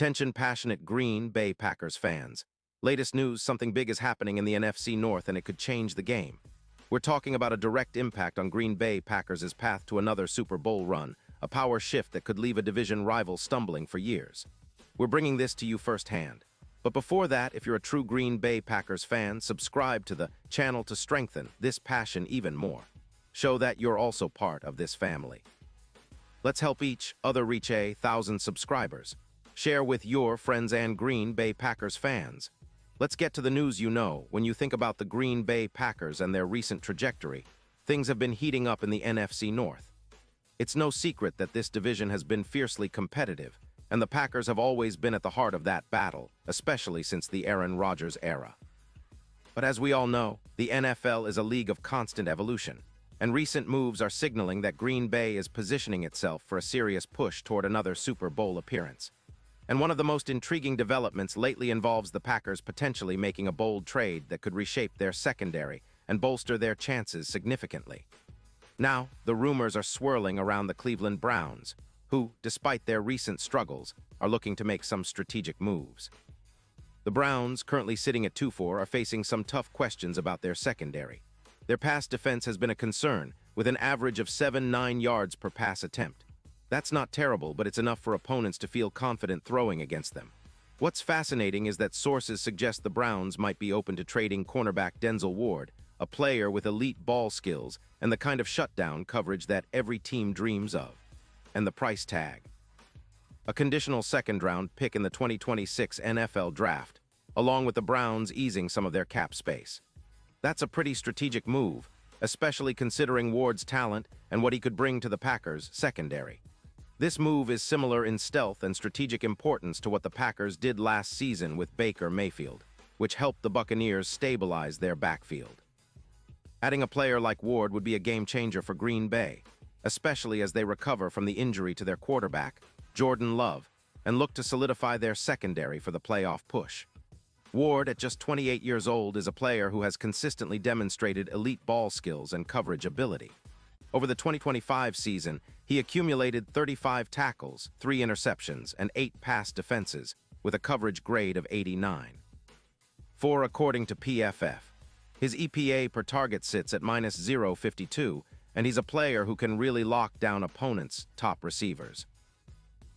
Attention passionate Green Bay Packers fans. Latest news, something big is happening in the NFC North and it could change the game. We're talking about a direct impact on Green Bay Packers' path to another Super Bowl run, a power shift that could leave a division rival stumbling for years. We're bringing this to you firsthand. But before that, if you're a true Green Bay Packers fan, subscribe to the channel to strengthen this passion even more. Show that you're also part of this family. Let's help each other reach 1,000 subscribers. Share with your friends and Green Bay Packers fans. Let's get to the news. When you think about the Green Bay Packers and their recent trajectory, things have been heating up in the NFC North. It's no secret that this division has been fiercely competitive, and the Packers have always been at the heart of that battle, especially since the Aaron Rodgers era. But as we all know, the NFL is a league of constant evolution, and recent moves are signaling that Green Bay is positioning itself for a serious push toward another Super Bowl appearance. And one of the most intriguing developments lately involves the Packers potentially making a bold trade that could reshape their secondary and bolster their chances significantly. Now, the rumors are swirling around the Cleveland Browns, who, despite their recent struggles, are looking to make some strategic moves. The Browns, currently sitting at 2-4, are facing some tough questions about their secondary. Their pass defense has been a concern, with an average of 7-9 yards per pass attempt. That's not terrible, but it's enough for opponents to feel confident throwing against them. What's fascinating is that sources suggest the Browns might be open to trading cornerback Denzel Ward, a player with elite ball skills and the kind of shutdown coverage that every team dreams of. And the price tag: a conditional second-round pick in the 2026 NFL Draft, along with the Browns easing some of their cap space. That's a pretty strategic move, especially considering Ward's talent and what he could bring to the Packers' secondary. This move is similar in stealth and strategic importance to what the Packers did last season with Baker Mayfield, which helped the Buccaneers stabilize their backfield. Adding a player like Ward would be a game-changer for Green Bay, especially as they recover from the injury to their quarterback, Jordan Love, and look to solidify their secondary for the playoff push. Ward, at just 28 years old, is a player who has consistently demonstrated elite ball skills and coverage ability. Over the 2025 season, he accumulated 35 tackles, 3 interceptions, and 8 pass defenses, with a coverage grade of 89. According to PFF. His EPA per target sits at -0.52, and he's a player who can really lock down opponents' top receivers.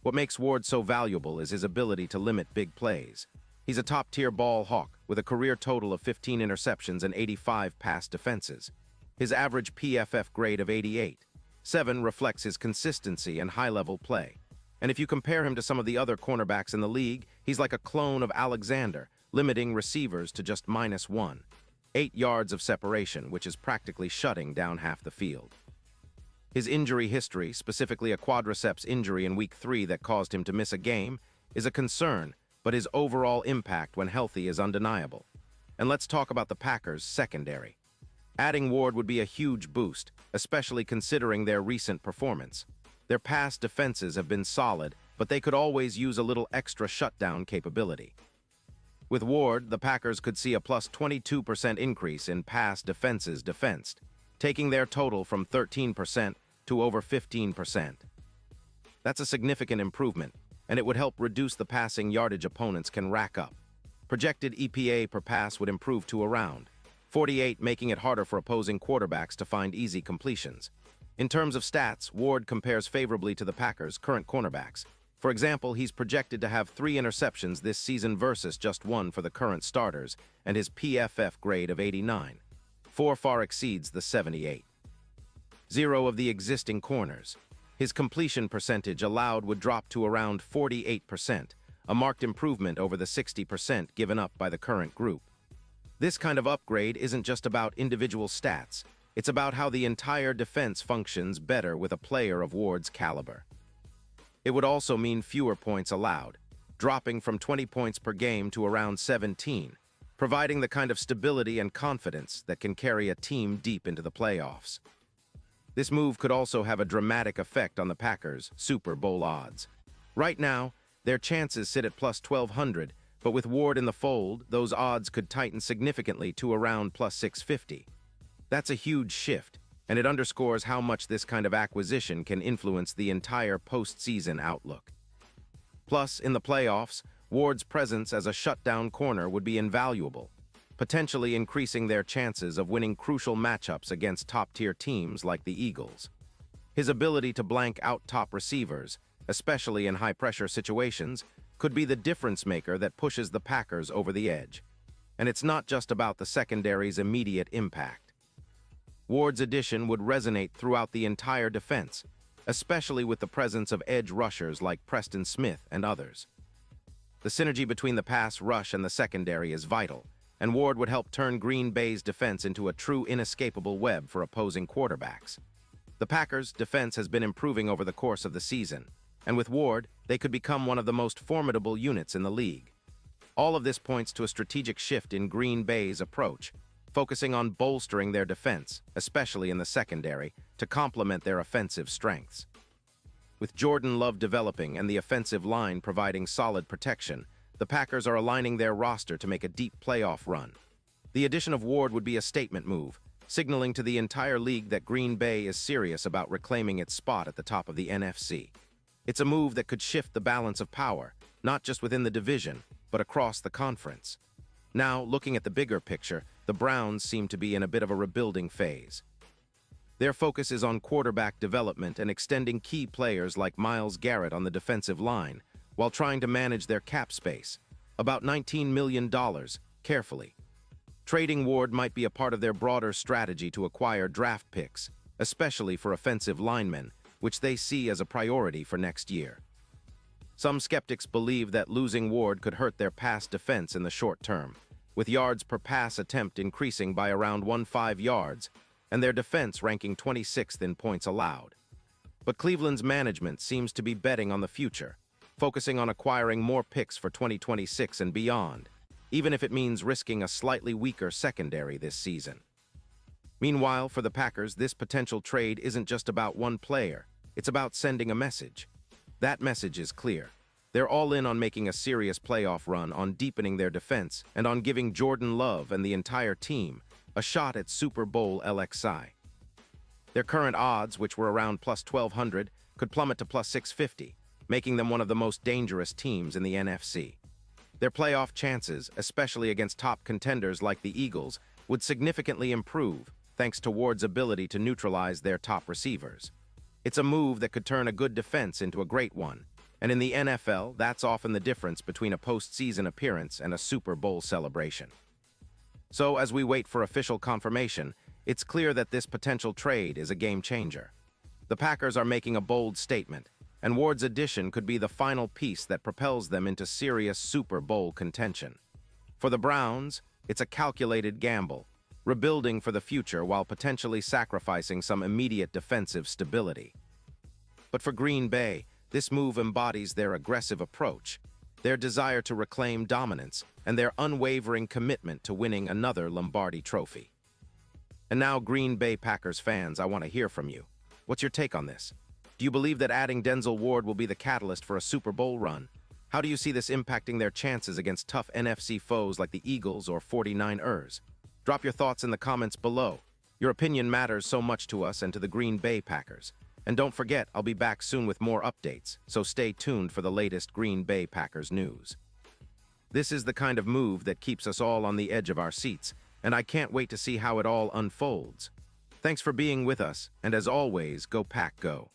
What makes Ward so valuable is his ability to limit big plays. He's a top-tier ball hawk with a career total of 15 interceptions and 85 pass defenses. His average PFF grade of 88.7 reflects his consistency and high-level play. And if you compare him to some of the other cornerbacks in the league, he's like a clone of Alexander, limiting receivers to just -1.8 yards of separation, which is practically shutting down half the field. His injury history, specifically a quadriceps injury in Week 3 that caused him to miss a game, is a concern, but his overall impact when healthy is undeniable. And let's talk about the Packers' secondary. Adding Ward would be a huge boost, especially considering their recent performance. Their pass defenses have been solid, but they could always use a little extra shutdown capability. With Ward, the Packers could see a plus 22% increase in pass defenses defensed, taking their total from 13% to over 15%. That's a significant improvement, and it would help reduce the passing yardage opponents can rack up. Projected EPA per pass would improve to around 48, making it harder for opposing quarterbacks to find easy completions. In terms of stats, Ward compares favorably to the Packers' current cornerbacks. For example, he's projected to have 3 interceptions this season versus just 1 for the current starters, and his PFF grade of 89.4 far exceeds the 78.0 of the existing corners. His completion percentage allowed would drop to around 48%, a marked improvement over the 60% given up by the current group. This kind of upgrade isn't just about individual stats. It's about how the entire defense functions better with a player of Ward's caliber. It would also mean fewer points allowed, dropping from 20 points per game to around 17, providing the kind of stability and confidence that can carry a team deep into the playoffs. This move could also have a dramatic effect on the Packers' Super Bowl odds. Right now, their chances sit at plus 1,200, but with Ward in the fold, those odds could tighten significantly to around plus 650. That's a huge shift, and it underscores how much this kind of acquisition can influence the entire postseason outlook. Plus, in the playoffs, Ward's presence as a shutdown corner would be invaluable, potentially increasing their chances of winning crucial matchups against top-tier teams like the Eagles. His ability to blank out top receivers, especially in high-pressure situations, could be the difference-maker that pushes the Packers over the edge. And it's not just about the secondary's immediate impact. Ward's addition would resonate throughout the entire defense, especially with the presence of edge rushers like Preston Smith and others. The synergy between the pass rush and the secondary is vital, and Ward would help turn Green Bay's defense into a true inescapable web for opposing quarterbacks. The Packers' defense has been improving over the course of the season, and with Ward, they could become one of the most formidable units in the league. All of this points to a strategic shift in Green Bay's approach, focusing on bolstering their defense, especially in the secondary, to complement their offensive strengths. With Jordan Love developing and the offensive line providing solid protection, the Packers are aligning their roster to make a deep playoff run. The addition of Ward would be a statement move, signaling to the entire league that Green Bay is serious about reclaiming its spot at the top of the NFC. It's a move that could shift the balance of power, not just within the division, but across the conference. Now, looking at the bigger picture, the Browns seem to be in a bit of a rebuilding phase. Their focus is on quarterback development and extending key players like Myles Garrett on the defensive line, while trying to manage their cap space, about $19 million, carefully. Trading Ward might be a part of their broader strategy to acquire draft picks, especially for offensive linemen, which they see as a priority for next year. Some skeptics believe that losing Ward could hurt their pass defense in the short term, with yards per pass attempt increasing by around 15 yards, and their defense ranking 26th in points allowed. But Cleveland's management seems to be betting on the future, focusing on acquiring more picks for 2026 and beyond, even if it means risking a slightly weaker secondary this season. Meanwhile, for the Packers, this potential trade isn't just about one player, it's about sending a message. That message is clear. They're all in on making a serious playoff run, on deepening their defense, and on giving Jordan Love and the entire team a shot at Super Bowl LXI. Their current odds, which were around plus 1,200, could plummet to plus 650, making them one of the most dangerous teams in the NFC. Their playoff chances, especially against top contenders like the Eagles, would significantly improve thanks to Ward's ability to neutralize their top receivers. It's a move that could turn a good defense into a great one, and in the NFL, that's often the difference between a postseason appearance and a Super Bowl celebration. So, as we wait for official confirmation, it's clear that this potential trade is a game changer. The Packers are making a bold statement, and Ward's addition could be the final piece that propels them into serious Super Bowl contention. For the Browns, it's a calculated gamble, rebuilding for the future while potentially sacrificing some immediate defensive stability. But for Green Bay, this move embodies their aggressive approach, their desire to reclaim dominance, and their unwavering commitment to winning another Lombardi trophy. And now, Green Bay Packers fans, I want to hear from you. What's your take on this? Do you believe that adding Denzel Ward will be the catalyst for a Super Bowl run? How do you see this impacting their chances against tough NFC foes like the Eagles or 49ers? Drop your thoughts in the comments below. Your opinion matters so much to us and to the Green Bay Packers. And don't forget, I'll be back soon with more updates, so stay tuned for the latest Green Bay Packers news. This is the kind of move that keeps us all on the edge of our seats, and I can't wait to see how it all unfolds. Thanks for being with us, and as always, go Pack Go.